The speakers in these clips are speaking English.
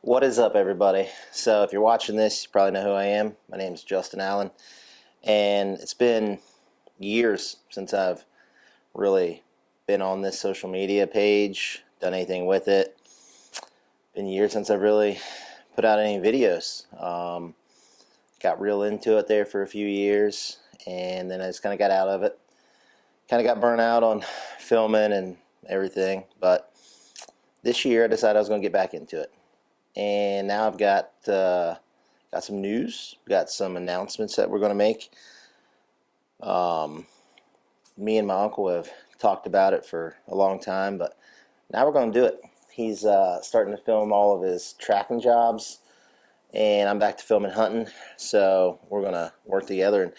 What is up, everybody? So, if you're watching this, you probably know who I am. My name is Justin Allen, and it's been years since I've really been on this social media page, done anything with it. Been years since I've really put out any videos. Got real into it there for a few years, and then I just kind of got out of it. Kind of got burnt out on filming and everything, but this year I decided I was going to get back into it. And now I've got some news, got some announcements that we're going to make. Me and my uncle have talked about it for a long time, but now we're going to do it. He's starting to film all of his tracking jobs, and I'm back to filming hunting. So we're going to work together, and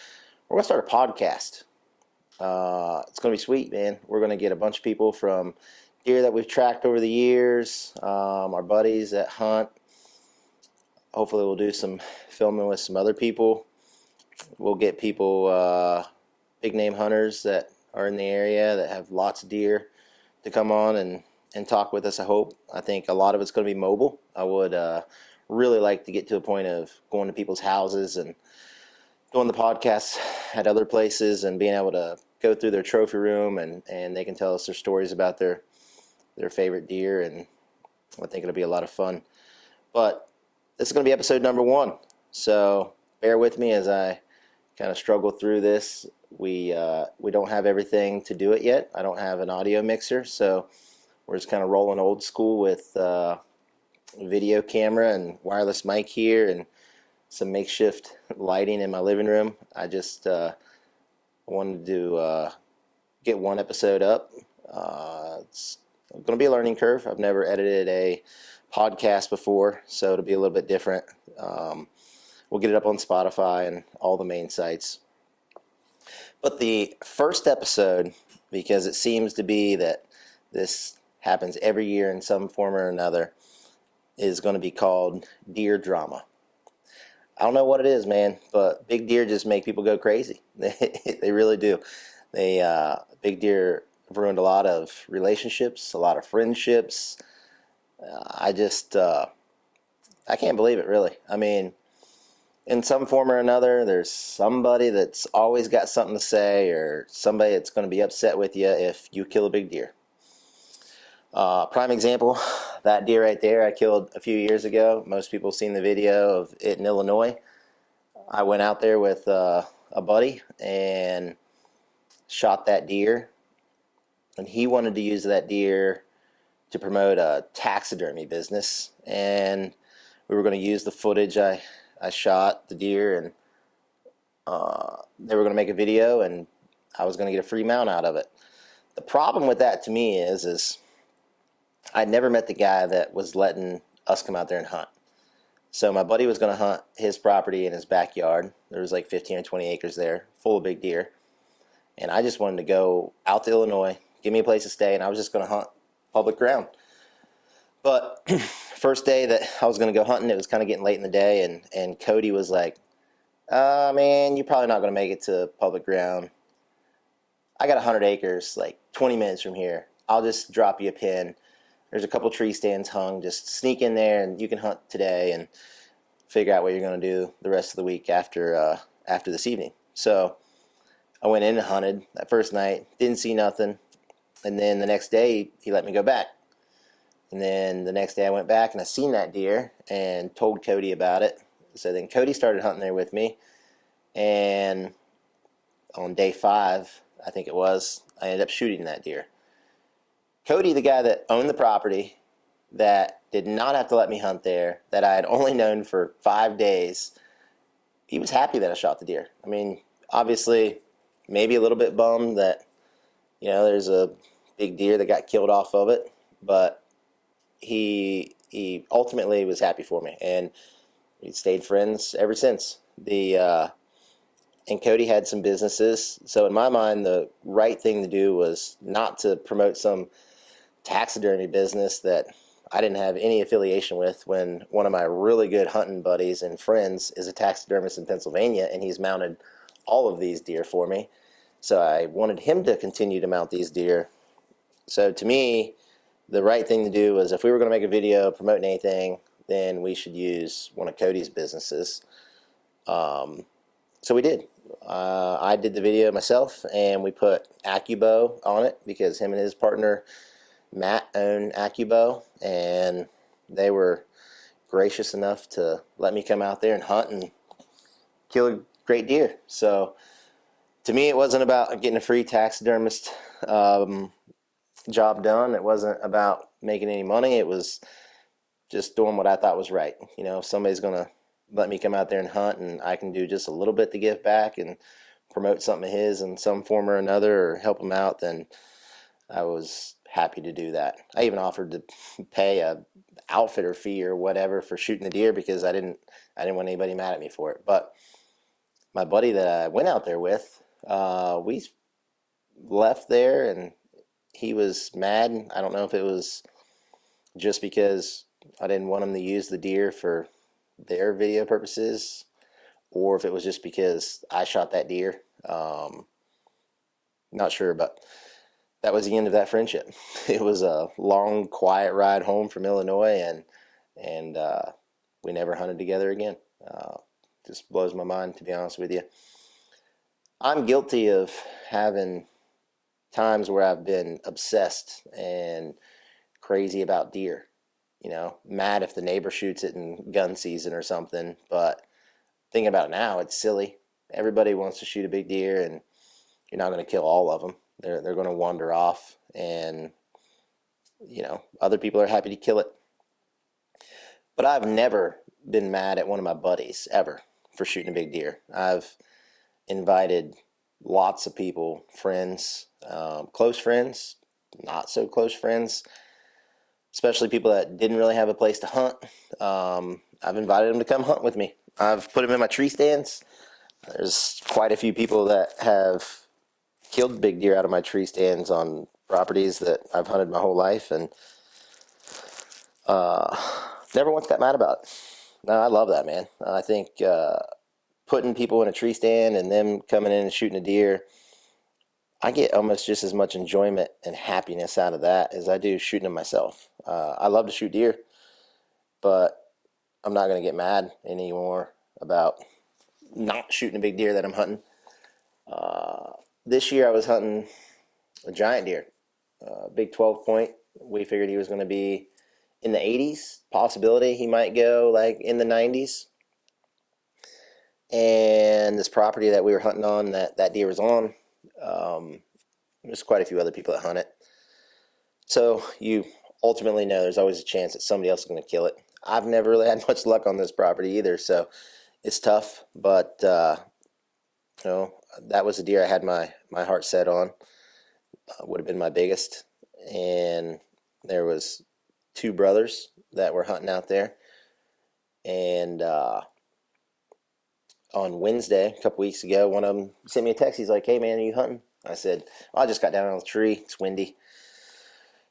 we're going to start a podcast. It's going to be sweet, man. We're going to get a bunch of people from deer that we've tracked over the years, our buddies that hunt. Hopefully we'll do some filming with some other people. We'll get people, big name hunters that are in the area that have lots of deer to come on and talk with us, I think a lot of it's going to be mobile. I would really like to get to a point of going to people's houses and doing the podcasts at other places and being able to go through their trophy room and they can tell us their stories about their favorite deer, and I think it'll be a lot of fun. But this is going to be episode number 1, so bear with me as I kind of struggle through this. We don't have everything to do it yet. I don't have an audio mixer, so we're just kind of rolling old school with video camera and wireless mic here and some makeshift lighting in my living room. I just wanted to get one episode up. It's going to be a learning curve. I've never edited a podcast before, so it'll be a little bit different. We'll get it up on Spotify and all the main sites. But the first episode, because it seems to be that this happens every year in some form or another, is going to be called Deer Drama. I don't know what it is, man, but big deer just make people go crazy. They really do. Big deer have ruined a lot of relationships, a lot of friendships. I can't believe it, really. I mean, in some form or another, there's somebody that's always got something to say, or somebody that's going to be upset with you if you kill a big deer. Prime example, that deer right there I killed a few years ago. Most people have seen the video of it in Illinois. I went out there with a buddy and shot that deer, and he wanted to use that deer to promote a taxidermy business, and we were going to use the footage I shot the deer, and they were going to make a video, and I was going to get a free mount out of it. The problem with that to me is I'd never met the guy that was letting us come out there and hunt. So my buddy was going to hunt his property in his backyard. There was like 15 or 20 acres there, full of big deer. And I just wanted to go out to Illinois, give me a place to stay, and I was just going to hunt public ground. But first day that I was going to go hunting, it was kind of getting late in the day, and Cody was like, man, you're probably not going to make it to public ground. I got 100 acres, like 20 minutes from here. I'll just drop you a pin. There's a couple tree stands hung. Just sneak in there, and you can hunt today and figure out what you're going to do the rest of the week after this evening. So I went in and hunted that first night, didn't see nothing. And then the next day, he let me go back. And then the next day I went back and I seen that deer and told Cody about it. So then Cody started hunting there with me. And on day 5, I think it was, I ended up shooting that deer. Cody, the guy that owned the property, that did not have to let me hunt there, that I had only known for 5 days, he was happy that I shot the deer. I mean, obviously, maybe a little bit bummed that, there's a big deer that got killed off of it, but he ultimately was happy for me, and we stayed friends ever since. And Cody had some businesses, so in my mind, the right thing to do was not to promote some taxidermy business that I didn't have any affiliation with, when one of my really good hunting buddies and friends is a taxidermist in Pennsylvania, and he's mounted all of these deer for me. So I wanted him to continue to mount these deer. So to me, the right thing to do was, if we were going to make a video promoting anything, then we should use one of Cody's businesses. So we did. I did the video myself, and we put AccuBow on it because him and his partner Matt own AccuBow, and they were gracious enough to let me come out there and hunt and kill a great deer. So to me, it wasn't about getting a free taxidermist job done. It wasn't about making any money. It was just doing what I thought was right. You know, if somebody's going to let me come out there and hunt and I can do just a little bit to give back and promote something of his in some form or another or help him out, then I was happy to do that. I even offered to pay a outfitter fee or whatever for shooting the deer because I didn't want anybody mad at me for it. But my buddy that I went out there with, we left there and he was mad. I don't know if it was just because I didn't want him to use the deer for their video purposes, or if it was just because I shot that deer. Not sure, but that was the end of that friendship. It was a long, quiet ride home from Illinois, and we never hunted together again. Just blows my mind, to be honest with you. I'm guilty of having times where I've been obsessed and crazy about deer. You know, mad if the neighbor shoots it in gun season or something. But thinking about it now, it's silly. Everybody wants to shoot a big deer, and you're not going to kill all of them. They're going to wander off, and you know, other people are happy to kill it. But I've never been mad at one of my buddies ever for shooting a big deer. I've invited lots of people, friends, close friends, not so close friends, especially people that didn't really have a place to hunt. I've invited them to come hunt with me. I've put them in my tree stands. There's quite a few people that have killed big deer out of my tree stands on properties that I've hunted my whole life, and never once got mad about it. No, I love that, man. I think putting people in a tree stand and them coming in and shooting a deer, I get almost just as much enjoyment and happiness out of that as I do shooting them myself. I love to shoot deer, but I'm not going to get mad anymore about not shooting a big deer that I'm hunting. This year I was hunting a giant deer, big 12 point. We figured he was going to be in the 80s. Possibility he might go like in the 90s. And this property that we were hunting on, that deer was on, there's quite a few other people that hunt it. So you ultimately know there's always a chance that somebody else is going to kill it. I've never really had much luck on this property either, so it's tough. But you know, that was a deer I had my heart set on. Would have been my biggest. And there was two brothers that were hunting out there. And on Wednesday, a couple weeks ago, one of them sent me a text. He's like, "Hey, man, are you hunting?" I said, "I just got down on the tree. It's windy."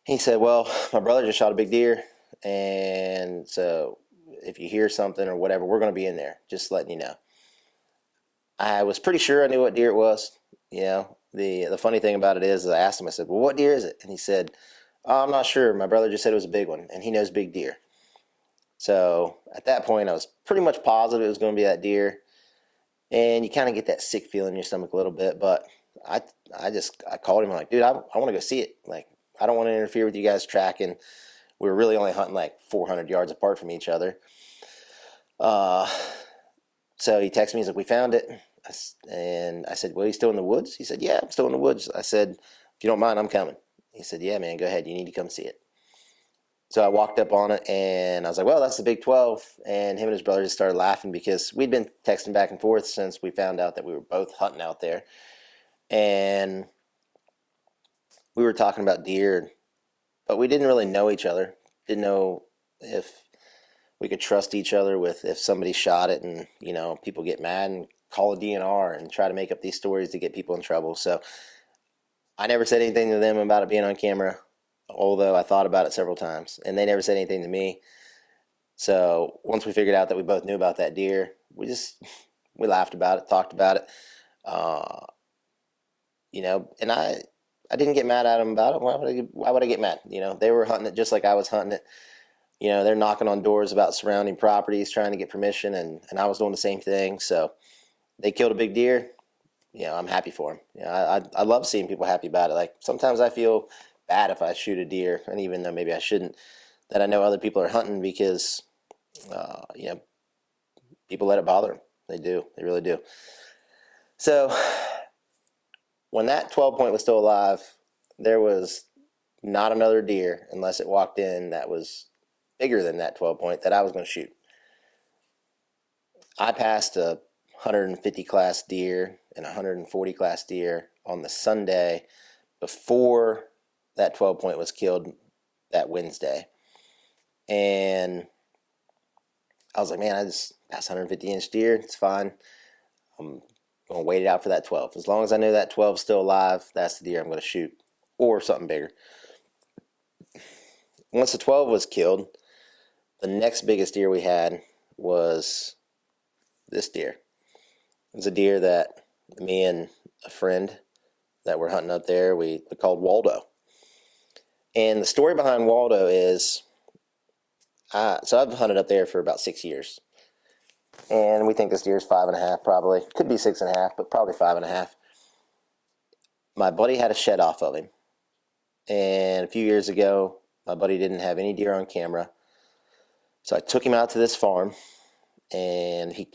He said, "Well, my brother just shot a big deer, and so if you hear something or whatever, we're going to be in there. Just letting you know." I was pretty sure I knew what deer it was. You know, the funny thing about it is I asked him, I said, "Well, what deer is it?" And he said, "Oh, I'm not sure. My brother just said it was a big one, and he knows big deer." So at that point, I was pretty much positive it was going to be that deer. And you kind of get that sick feeling in your stomach a little bit. But I called him. I'm like, "Dude, I want to go see it. Like, I don't want to interfere with you guys tracking." We were really only hunting like 400 yards apart from each other. So he texted me. He's like, "We found it." And I said, "Well, you still in the woods?" He said, "Yeah, I'm still in the woods." I said, "If you don't mind, I'm coming." He said, "Yeah, man, go ahead. You need to come see it." So I walked up on it, and I was like, "Well, that's the Big 12." And him and his brother just started laughing because we'd been texting back and forth since we found out that we were both hunting out there. And we were talking about deer, but we didn't really know each other. Didn't know if we could trust each other with if somebody shot it and, you know, people get mad and call a DNR and try to make up these stories to get people in trouble. So I never said anything to them about it being on camera, although I thought about it several times, and they never said anything to me. So once we figured out that we both knew about that deer, we laughed about it, talked about it, you know, and I didn't get mad at them about it. Why would I get mad? You know, they were hunting it just like I was hunting it. they're knocking on doors about surrounding properties trying to get permission, and I was doing the same thing. So they killed a big deer. I'm happy for them. I love seeing people happy about it. Like, sometimes I feel bad if I shoot a deer, and even though maybe I shouldn't, that I know other people are hunting because, people let it bother them. They do. They really do. So when that 12 point was still alive, there was not another deer, unless it walked in, that was bigger than that 12 point that I was going to shoot. I passed a 150 class deer and 140 class deer on the Sunday before that 12 point was killed that Wednesday. And I was like, man, I just passed 150-inch deer. It's fine. I'm going to wait it out for that 12. As long as I know that 12 is still alive, that's the deer I'm going to shoot, or something bigger. Once the 12 was killed, the next biggest deer we had was this deer. It was a deer that me and a friend that were hunting up there, we called Waldo. And the story behind Waldo is, so I've hunted up there for about 6 years. And we think this deer is 5.5 probably. Could be 6.5, but probably 5.5. My buddy had a shed off of him. And a few years ago, my buddy didn't have any deer on camera. So I took him out to this farm, and he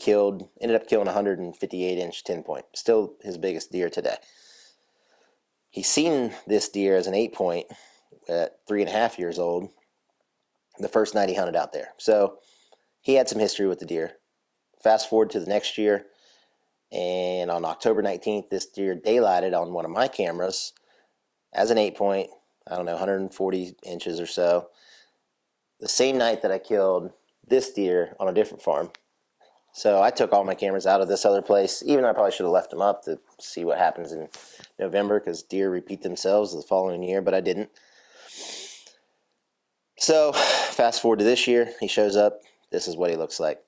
ended up killing a 158-inch 10-point. Still his biggest deer today. He's seen this deer as an 8-point at 3.5 years old the first night he hunted out there. So he had some history with the deer. Fast forward to the next year, and on October 19th, this deer daylighted on one of my cameras as an 8-point, 140 inches or so, the same night that I killed this deer on a different farm. So I took all my cameras out of this other place, even though I probably should have left them up to see what happens in November, because deer repeat themselves the following year, but I didn't. So fast forward to this year, he shows up. This is what he looks like.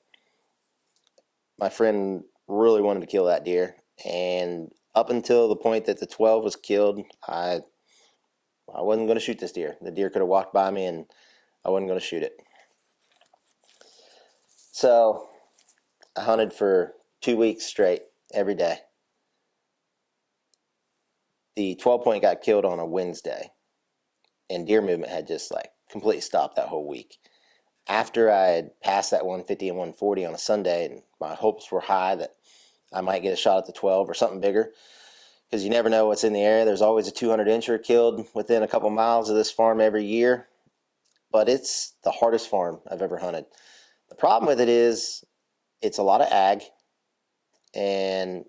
My friend really wanted to kill that deer, and up until the point that the 12 was killed, I wasn't going to shoot this deer. The deer could have walked by me, and I wasn't going to shoot it. So I hunted for 2 weeks straight, every day. The 12 point got killed on a Wednesday, and deer movement had just completely stopped that whole week. After I had passed that 150 and 140 on a Sunday, and my hopes were high that I might get a shot at the 12 or something bigger, because you never know what's in the area. There's always a 200-incher killed within a couple miles of this farm every year, but it's the hardest farm I've ever hunted. The problem with it is it's a lot of ag and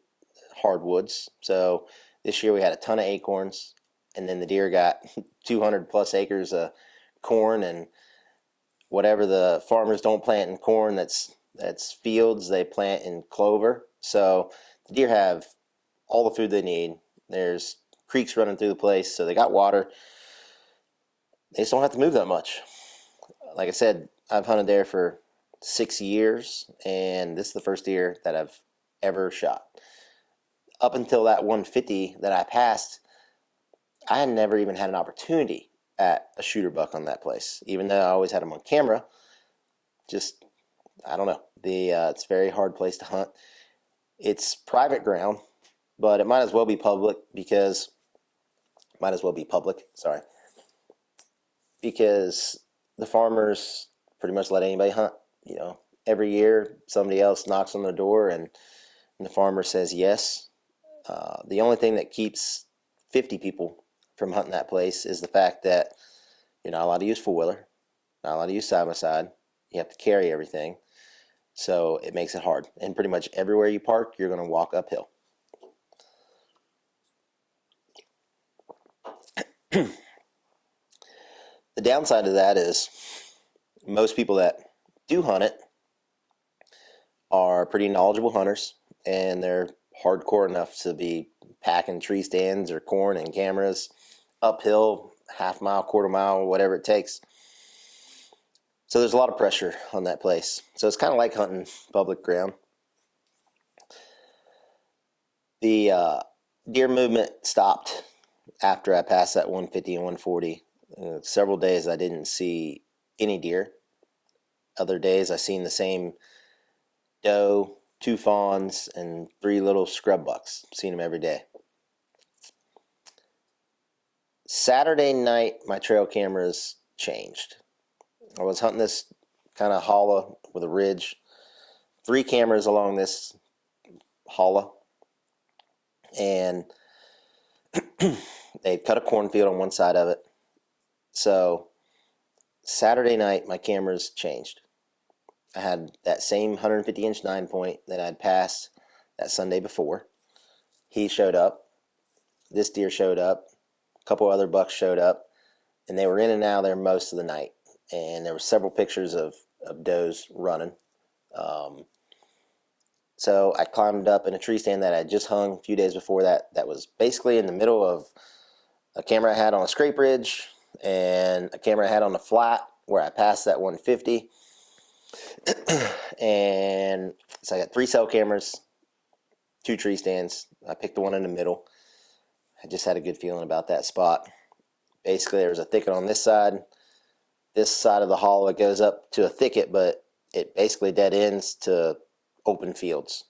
hardwoods. So this year we had a ton of acorns, and then the deer got 200 plus acres of corn, and whatever the farmers don't plant in corn, that's fields, they plant in clover. So the deer have all the food they need. There's creeks running through the place, so they got water. They just don't have to move that much. Like I said, I've hunted there for 6 years, and this is the first deer that I've ever shot. Up until that 150 that I passed, I had never even had an opportunity at a shooter buck on that place, even though I always had them on camera. Just, I don't know. It's a very hard place to hunt. It's private ground, but it might as well be public because the farmers pretty much let anybody hunt. Every year somebody else knocks on the door, and the farmer says yes. The only thing that keeps 50 people from hunting that place is the fact that you're not allowed to use four-wheeler, not allowed to use side-by-side. You have to carry everything, so it makes it hard. And pretty much everywhere you park, you're going to walk uphill. The downside of that is most people that do hunt it are pretty knowledgeable hunters, and they're hardcore enough to be packing tree stands or corn and cameras uphill, half mile, quarter mile, whatever it takes. So there's a lot of pressure on that place. So it's kind of like hunting public ground. The deer movement stopped after I passed that 150 and 140. Several days I didn't see any deer. Other days I seen the same doe, 2 fawns, and 3 little scrub bucks. Seen them every day. Saturday night, my trail cameras changed. I was hunting this kind of hollow with a ridge. 3 cameras along this hollow, and they cut a cornfield on one side of it. So Saturday night, my cameras changed. I had that same 150-inch 9-point that I'd passed that Sunday before. He showed up. This deer showed up. A couple other bucks showed up, and they were in and out there most of the night. And there were several pictures of does running. So I climbed up in a tree stand that I just hung a few days before that. That was basically in the middle of a camera I had on a scrape ridge and a camera I had on the flat where I passed that 150. And so I got 3 cell cameras, 2 tree stands. I picked the one in the middle. I just had a good feeling about that spot. Basically, there was a thicket on this side. This side of the hollow, it goes up to a thicket, but it basically dead ends to open fields.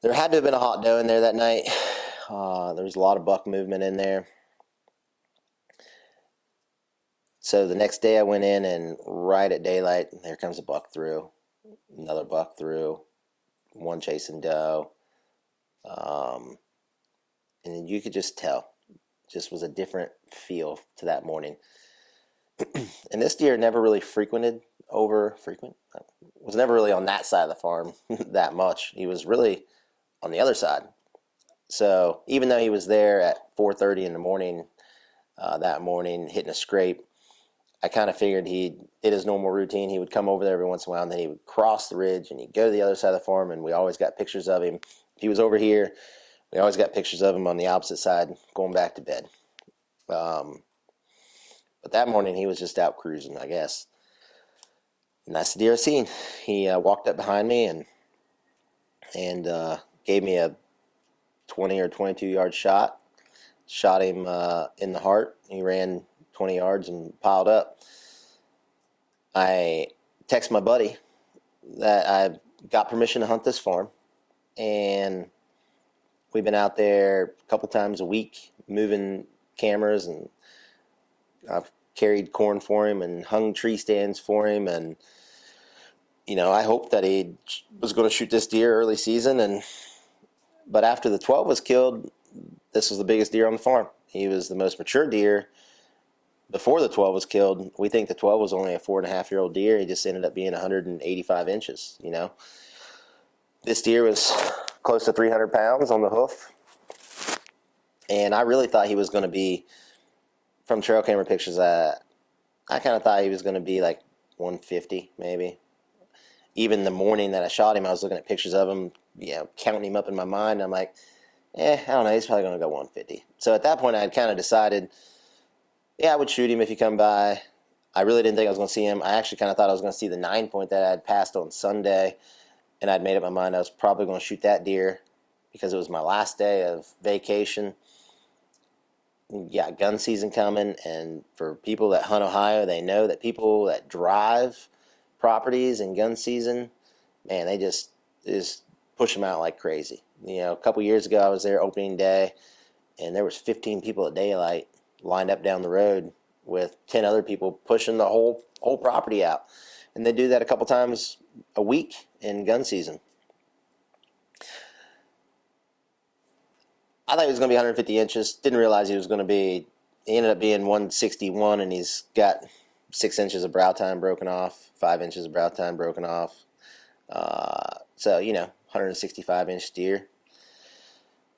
There had to have been a hot doe in there that night. There was a lot of buck movement in there. So the next day I went in, and right at daylight, there comes a buck through, another buck through, one chasing doe. And you could just tell, just was a different feel to that morning. And this deer never really was never really on that side of the farm that much. He was really on the other side. So even though he was there at 4:30 in the morning, that morning hitting a scrape, I kind of figured he did his normal routine. He would come over there every once in a while, and then he would cross the ridge, and he'd go to the other side of the farm, and we always got pictures of him. If he was over here, we always got pictures of him on the opposite side going back to bed. But that morning, he was just out cruising, I guess. And that's the deer I seen. He walked up behind me and gave me a 20 or 22-yard shot. Shot him in the heart. He ran 20 yards and piled up. I text my buddy that I got permission to hunt this farm, and we've been out there a couple times a week moving cameras, and I've carried corn for him and hung tree stands for him, and I hoped that he was going to shoot this deer early season, but after the 12 was killed, this was the biggest deer on the farm. He was the most mature deer before the 12 was killed. We think the 12 was only a 4.5-year-old deer. He just ended up being 185 inches, This deer was close to 300 pounds on the hoof. And I really thought he was going to be, from trail camera pictures, I kind of thought he was going to be like 150 maybe. Even the morning that I shot him, I was looking at pictures of him, counting him up in my mind. I'm like, I don't know, he's probably going to go 150. So at that point, I had kind of decided, I would shoot him if he come by. I really didn't think I was going to see him. I actually kind of thought I was going to see the 9-point that I had passed on Sunday, and I'd made up my mind I was probably going to shoot that deer because it was my last day of vacation. Gun season coming, and for people that hunt Ohio, they know that people that drive properties in gun season, man, they just push them out like crazy. A couple years ago, I was there opening day, and there was 15 people at daylight lined up down the road with 10 other people pushing the whole property out. And they do that a couple times a week in gun season. I thought he was going to be 150 inches. Didn't realize he ended up being 161, and he's got 6 inches of brow tine broken off, 5 inches of brow tine broken off. So, 165-inch deer.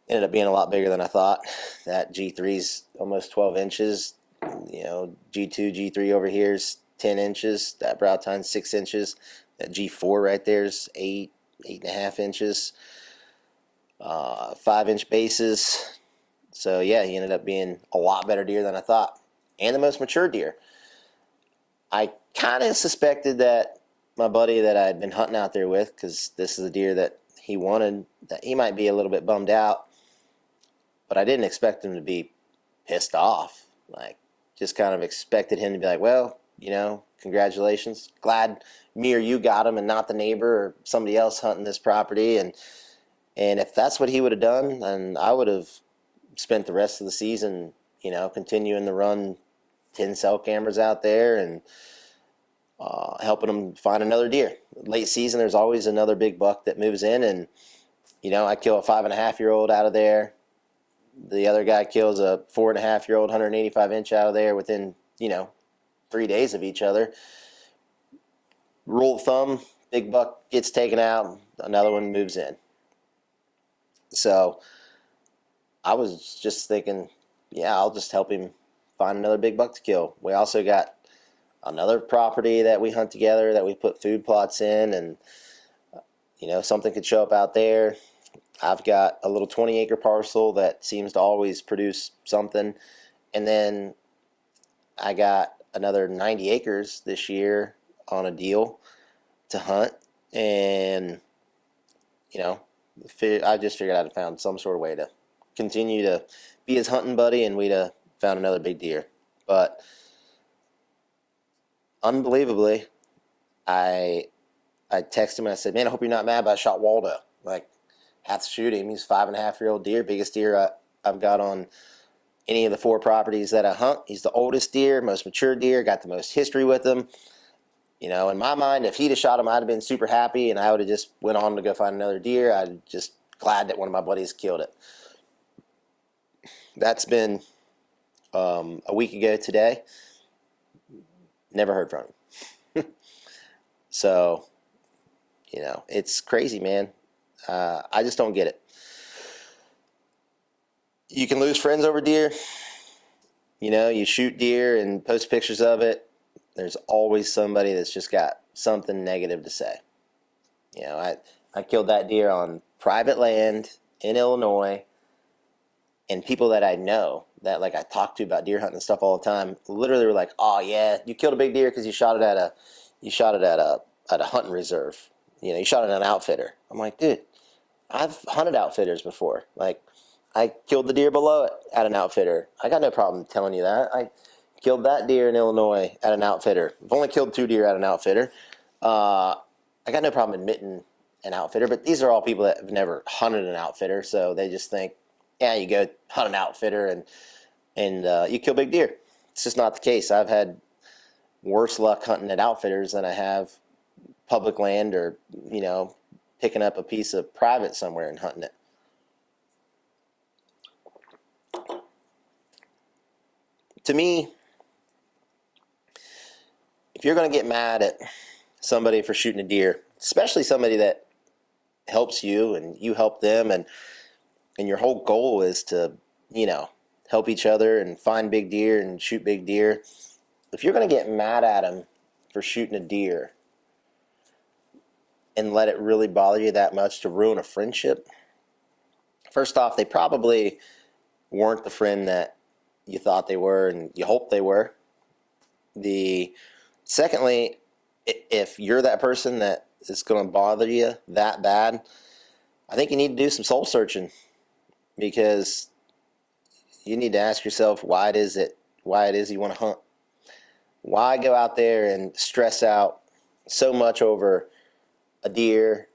Ended up being a lot bigger than I thought. That G3's almost 12 inches. G2, G3 over here is 10 inches. That brow tine's 6 inches. That G4 right there is 8.5 inches. 5-inch bases. So, he ended up being a lot better deer than I thought. And the most mature deer. I kind of suspected that my buddy that I'd been hunting out there with, because this is the deer that he wanted, that he might be a little bit bummed out. But I didn't expect him to be pissed off. Just kind of expected him to be like, well, Congratulations. Glad me or you got him and not the neighbor or somebody else hunting this property. And if that's what he would have done, then I would have spent the rest of the season, continuing to run 10 cell cameras out there and helping them find another deer. Late season, there's always another big buck that moves in, and I kill a 5.5-year-old out of there. The other guy kills a 4.5-year-old 185-inch out of there within 3 days of each other. Rule of thumb: big buck gets taken out, another one moves in. So I was just thinking, I'll just help him find another big buck to kill. We also got another property that we hunt together that we put food plots in, and something could show up out there. I've got a little 20-acre parcel that seems to always produce something, and then I got another 90 acres this year on a deal to hunt, and I just figured I'd found some sort of way to continue to be his hunting buddy, and we'd have found another big deer. But unbelievably, I texted him and I said, "Man, I hope you're not mad, but I shot Waldo. Have to shoot him. He's 5.5-year-old deer, biggest deer I've got on any of the 4 properties that I hunt. He's the oldest deer, most mature deer, got the most history with him. In my mind, if he'd have shot him, I'd have been super happy, and I would have just went on to go find another deer. I'm just glad that one of my buddies killed it." That's been a week ago today. Never heard from him. So, it's crazy, man. I just don't get it. You can lose friends over deer. You shoot deer and post pictures of it. There's always somebody that's just got something negative to say. I killed that deer on private land in Illinois, and people that I know that I talk to about deer hunting and stuff all the time literally were like, "Oh yeah, you killed a big deer because you shot it at a hunting reserve. You shot it at an outfitter." I'm like, dude, I've hunted outfitters before. I killed the deer below it at an outfitter. I got no problem telling you that. I killed that deer in Illinois at an outfitter. I've only killed 2 deer at an outfitter. I got no problem admitting an outfitter, but these are all people that have never hunted an outfitter, so they just think, you go hunt an outfitter and you kill big deer. It's just not the case. I've had worse luck hunting at outfitters than I have public land or, picking up a piece of private somewhere and hunting it. To me, if you're going to get mad at somebody for shooting a deer, especially somebody that helps you and you help them, and your whole goal is to, help each other and find big deer and shoot big deer, if you're going to get mad at them for shooting a deer and let it really bother you that much to ruin a friendship, first off, they probably weren't the friend that you thought they were and you hoped they were. Secondly, if you're that person that is going to bother you that bad, I think you need to do some soul searching, because you need to ask yourself why it is you want to hunt. Why go out there and stress out so much over a deer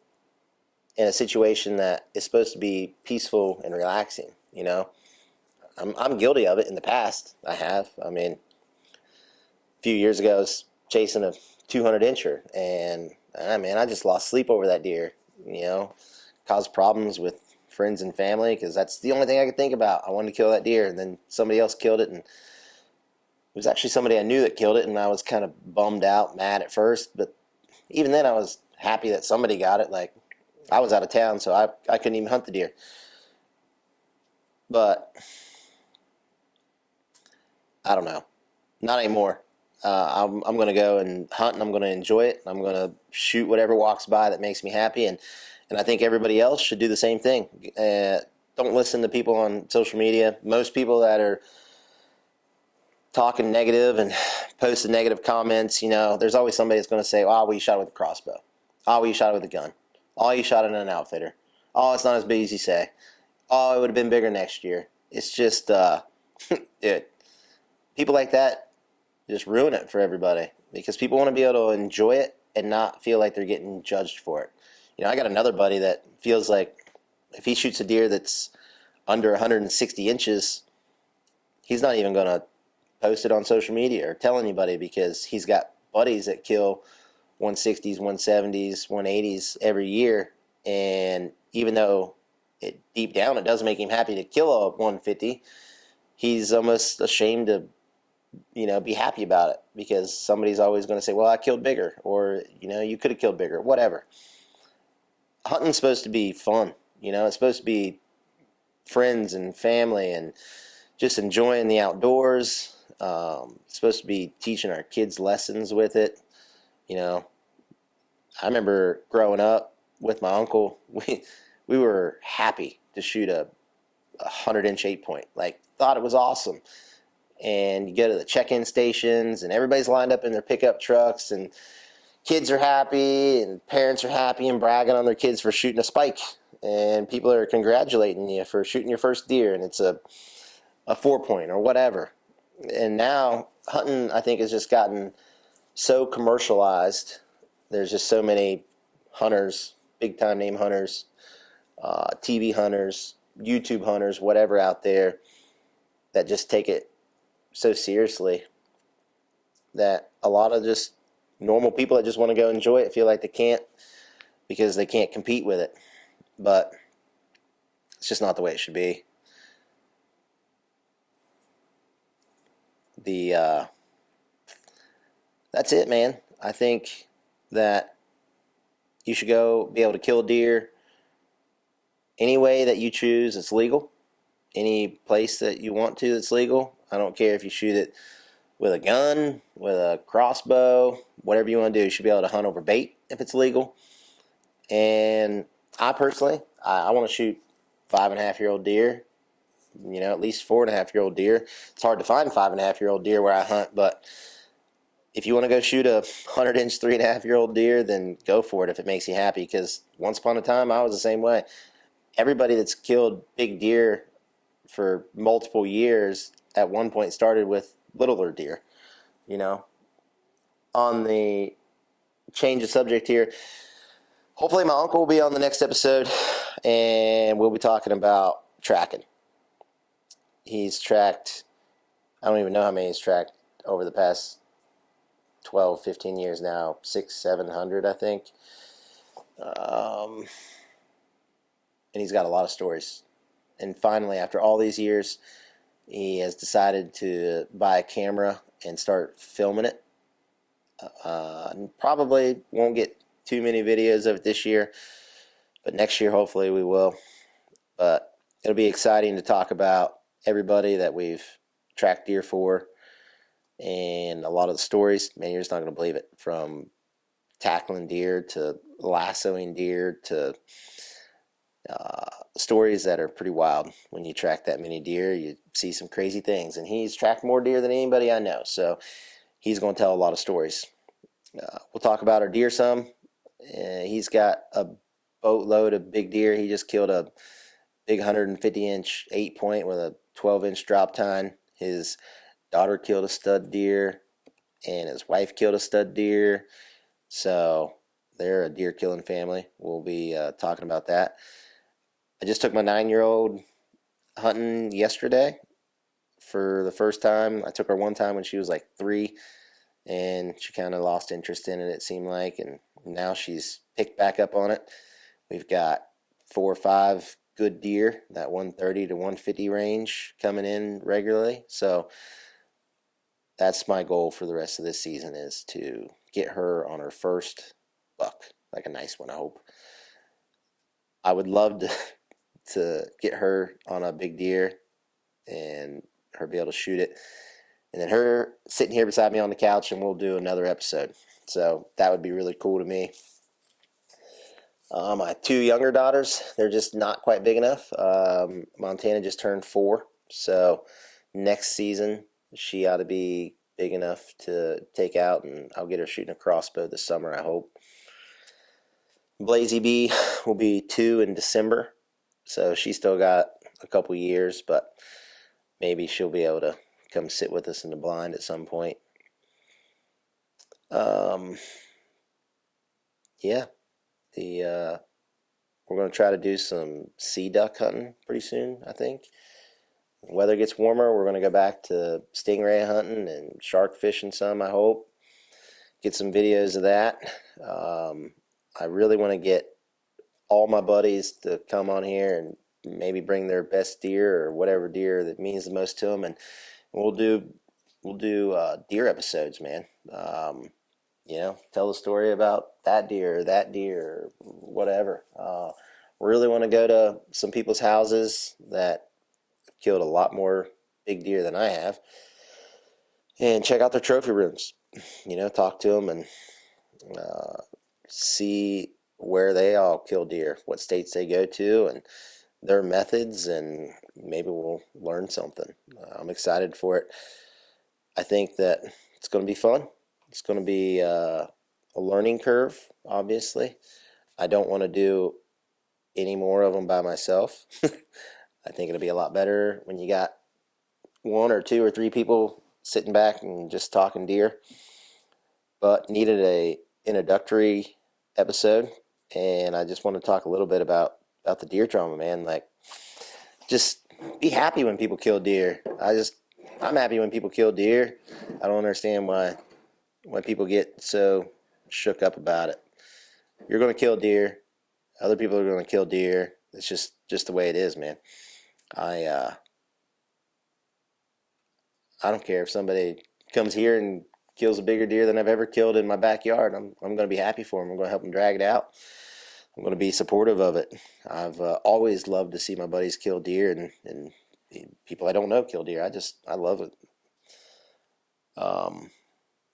in a situation that is supposed to be peaceful and relaxing? I'm guilty of it in the past. I have. A few years ago, I was chasing a 200-incher, and I just lost sleep over that deer. Caused problems with friends and family because that's the only thing I could think about. I wanted to kill that deer, and then somebody else killed it, and it was actually somebody I knew that killed it, and I was kind of bummed out, mad at first, but even then I was happy that somebody got it. I was out of town, so I couldn't even hunt the deer. But I don't know. Not anymore. I'm going to go and hunt, and I'm going to enjoy it. I'm going to shoot whatever walks by that makes me happy, and I think everybody else should do the same thing. Don't listen to people on social media. Most people that are talking negative and posting negative comments, there's always somebody that's going to say, "Oh, well, you shot it with a crossbow. Oh, well, you shot it with a gun. Oh, you shot it in an outfitter. Oh, it's not as big as you say. Oh, it would have been bigger next year." It's just, dude, people like that, just ruin it for everybody because people want to be able to enjoy it and not feel like they're getting judged for it. I got another buddy that feels like if he shoots a deer that's under 160 inches, he's not even going to post it on social media or tell anybody because he's got buddies that kill 160s, 170s, 180s every year. And even though deep down it does make him happy to kill a 150, he's almost ashamed to be happy about it because somebody's always going to say, well, I killed bigger, or you could have killed bigger, whatever. Hunting's supposed to be fun. It's supposed to be friends and family and just enjoying the outdoors. It's supposed to be teaching our kids lessons with it. I remember growing up with my uncle, we were happy to shoot a 100-inch 8-point. Like, thought it was awesome. And you go to the check-in stations, and everybody's lined up in their pickup trucks, and kids are happy, and parents are happy and bragging on their kids for shooting a spike. And people are congratulating you for shooting your first deer, and it's a 4-point or whatever. And now hunting, I think, has just gotten so commercialized. There's just so many hunters, big-time name hunters, TV hunters, YouTube hunters, whatever out there that just take it so seriously that a lot of just normal people that just want to go enjoy it feel like they can't because they can't compete with it. But it's just not the way it should be. That's it, man. I think that you should go be able to kill deer any way that you choose. It's legal. Any place that you want to, it's legal. I don't care if you shoot it with a gun, with a crossbow, whatever you want to do. You should be able to hunt over bait if it's legal. And I personally, I want to shoot 5.5-year-old deer, at least 4.5-year-old deer. It's hard to find 5.5-year-old deer where I hunt, but if you want to go shoot a 100-inch 3.5-year-old deer, then go for it if it makes you happy, because once upon a time I was the same way. Everybody that's killed big deer for multiple years at one point started with littler deer. On the change of subject here, hopefully my uncle will be on the next episode, and we'll be talking about tracking. He's tracked, I don't even know how many he's tracked over the past 12, 15 years now, 600, 700, I think. And he's got a lot of stories. And finally, after all these years, he has decided to buy a camera and start filming it. Probably won't get too many videos of it this year, but next year hopefully we will. But it'll be exciting to talk about everybody that we've tracked deer for, and a lot of the stories, man, you're just not going to believe it. From tackling deer to lassoing deer to stories that are pretty wild. When you track that many deer, you see some crazy things, and he's tracked more deer than anybody I know, so he's going to tell a lot of stories. We'll talk about our deer some. He's got a boatload of big deer. He just killed a big 150-inch 8-point with a 12-inch drop tine. His daughter killed a stud deer, and his wife killed a stud deer. So they're a deer killing family. We'll be talking about that. I just took my 9-year-old hunting yesterday for the first time. I took her one time when she was like 3, and she kind of lost interest in it, it seemed like, and now she's picked back up on it. We've got 4 or 5 good deer, that 130 to 150 range, coming in regularly. So that's my goal for the rest of this season, is to get her on her first buck, like a nice one, I hope. I would love to get her on a big deer and her be able to shoot it, and then her sitting here beside me on the couch, and we'll do another episode. So that would be really cool to me. My 2 younger daughters, they're just not quite big enough. Montana just turned 4, so next season she ought to be big enough to take out, and I'll get her shooting a crossbow this summer, I hope. Blazy B will be 2 in December, so she's still got a couple years, but maybe she'll be able to come sit with us in the blind at some point. Um, yeah, the we're going to try to do some sea duck hunting pretty soon, I think. When weather gets warmer, we're going to go back to stingray hunting and shark fishing some, I hope. Get some videos of that. I really want to get all my buddies to come on here and maybe bring their best deer or whatever deer that means the most to them, and we'll do deer episodes, man. Tell the story about that deer, or whatever. Really want to go to some people's houses that have killed a lot more big deer than I have, and check out their trophy rooms. Talk to them and see where they all kill deer, what states they go to, and their methods, and maybe we'll learn something. I'm excited for it. I think that it's going to be fun. It's going to be a learning curve, obviously. I don't want to do any more of them by myself. I think it'll be a lot better when you got one or two or three people sitting back and just talking deer. But needed a introductory episode, and I just want to talk a little bit about the deer trauma, man. Like, just be happy when people kill deer. I'm happy when people kill deer. I don't understand why people get so shook up about it. You're going to kill deer. Other people are going to kill deer. It's just the way it is, man. I don't care if somebody comes here and kills a bigger deer than I've ever killed in my backyard. I'm going to be happy for them. I'm going to help them drag it out. I'm going to be supportive of it. I've always loved to see my buddies kill deer, and people I don't know kill deer. I love it.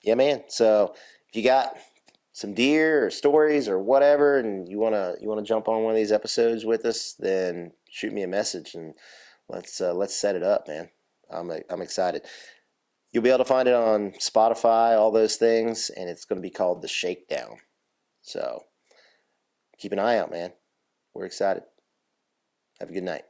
Yeah, man. So if you got some deer or stories or whatever, and you wanna jump on one of these episodes with us, then shoot me a message and let's set it up, man. I'm excited. You'll be able to find it on Spotify, all those things, and it's going to be called The Shakedown. So keep an eye out, man. We're excited. Have a good night.